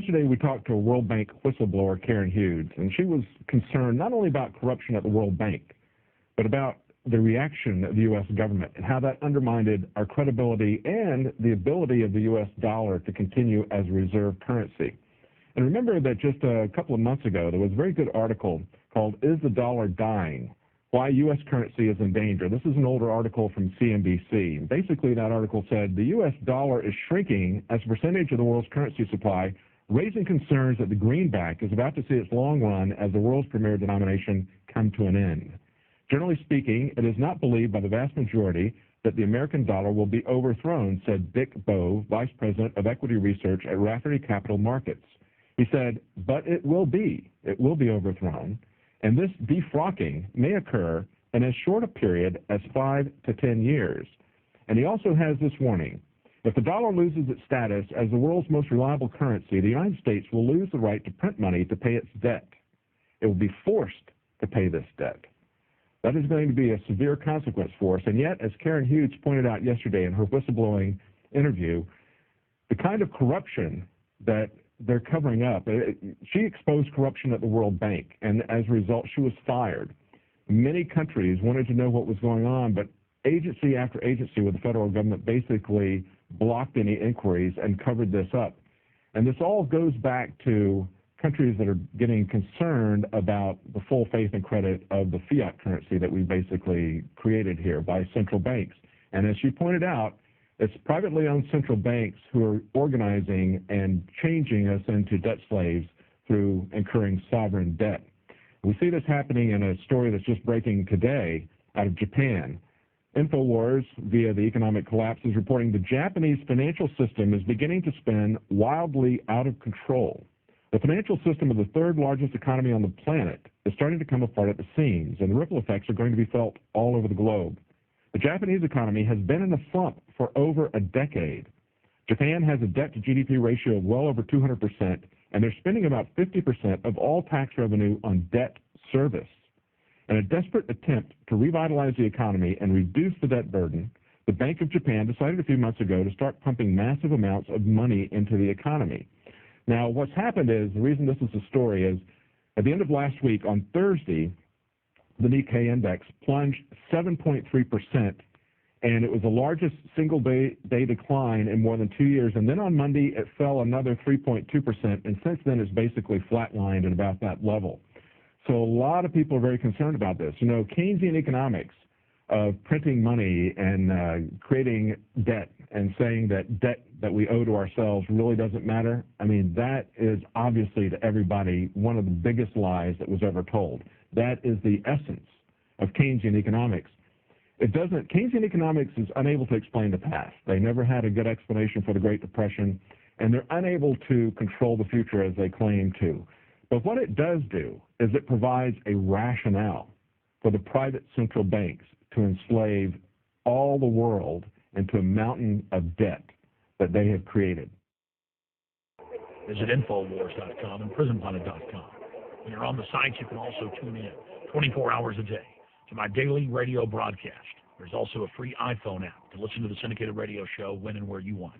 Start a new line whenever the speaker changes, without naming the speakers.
yesterday we talked to a World Bank whistleblower, Karen Hughes, and she was concerned not only about corruption at the World Bank, but about the reaction of the U.S. government and how that undermined our credibility and the ability of the U.S. dollar to continue as a reserve currency. And remember that just a couple of months ago, there was a very good article called "Is the Dollar Dying? Why U.S. Currency is in Danger." This is an older article from CNBC. Basically, that article said the U.S. dollar is shrinking as a percentage of the world's currency supply, raising concerns that the greenback is about to see its long run as the world's premier denomination come to an end. Generally speaking, it is not believed by the vast majority that the American dollar will be overthrown, said Dick Bowe, Vice President of Equity Research at Rafferty Capital Markets. He said, but it will be overthrown, and this defrocking may occur in as short a period as 5 to 10 years. And he also has this warning. If the dollar loses its status as the world's most reliable currency, the United States will lose the right to print money to pay its debt. It will be forced to pay this debt. That is going to be a severe consequence for us. And yet, as Karen Hughes pointed out yesterday in her whistleblowing interview, the kind of corruption that they're covering up, she exposed corruption at the World Bank, and as a result, she was fired. Many countries wanted to know what was going on, but agency after agency with the federal government basically blocked any inquiries and covered this up. And this all goes back to countries that are getting concerned about the full faith and credit of the fiat currency that we basically created here by central banks. And as she pointed out, it's privately owned central banks who are organizing and changing us into debt slaves through incurring sovereign debt. We see this happening in a story that's just breaking today out of Japan. InfoWars, via the economic collapse, is reporting the Japanese financial system is beginning to spin wildly out of control. The financial system of the third largest economy on the planet is starting to come apart at the seams, and the ripple effects are going to be felt all over the globe. The Japanese economy has been in a slump for over a decade. Japan has a debt-to-GDP ratio of well over 200%, and they're spending about 50% of all tax revenue on debt service. In a desperate attempt to revitalize the economy and reduce the debt burden, the Bank of Japan decided a few months ago to start pumping massive amounts of money into the economy. Now, what's happened is, the reason this is a story is, at the end of last week, on Thursday, the Nikkei index plunged 7.3%, and it was the largest single-day decline in more than 2 years. And then on Monday, it fell another 3.2%, and since then it's basically flatlined at about that level. So a lot of people are very concerned about this. You know, Keynesian economics of printing money and creating debt and saying that debt that we owe to ourselves really doesn't matter, I mean, that is obviously to everybody one of the biggest lies that was ever told. That is the essence of Keynesian economics. Keynesian economics is unable to explain the past. They never had a good explanation for the Great Depression, and they're unable to control the future as they claim to. But what it does do is it provides a rationale for the private central banks to enslave all the world into a mountain of debt that they have created.
Visit Infowars.com and PrisonPlanet.com. When you're on the sites, you can also tune in 24 hours a day to my daily radio broadcast. There's also a free iPhone app to listen to the syndicated radio show when and where you want.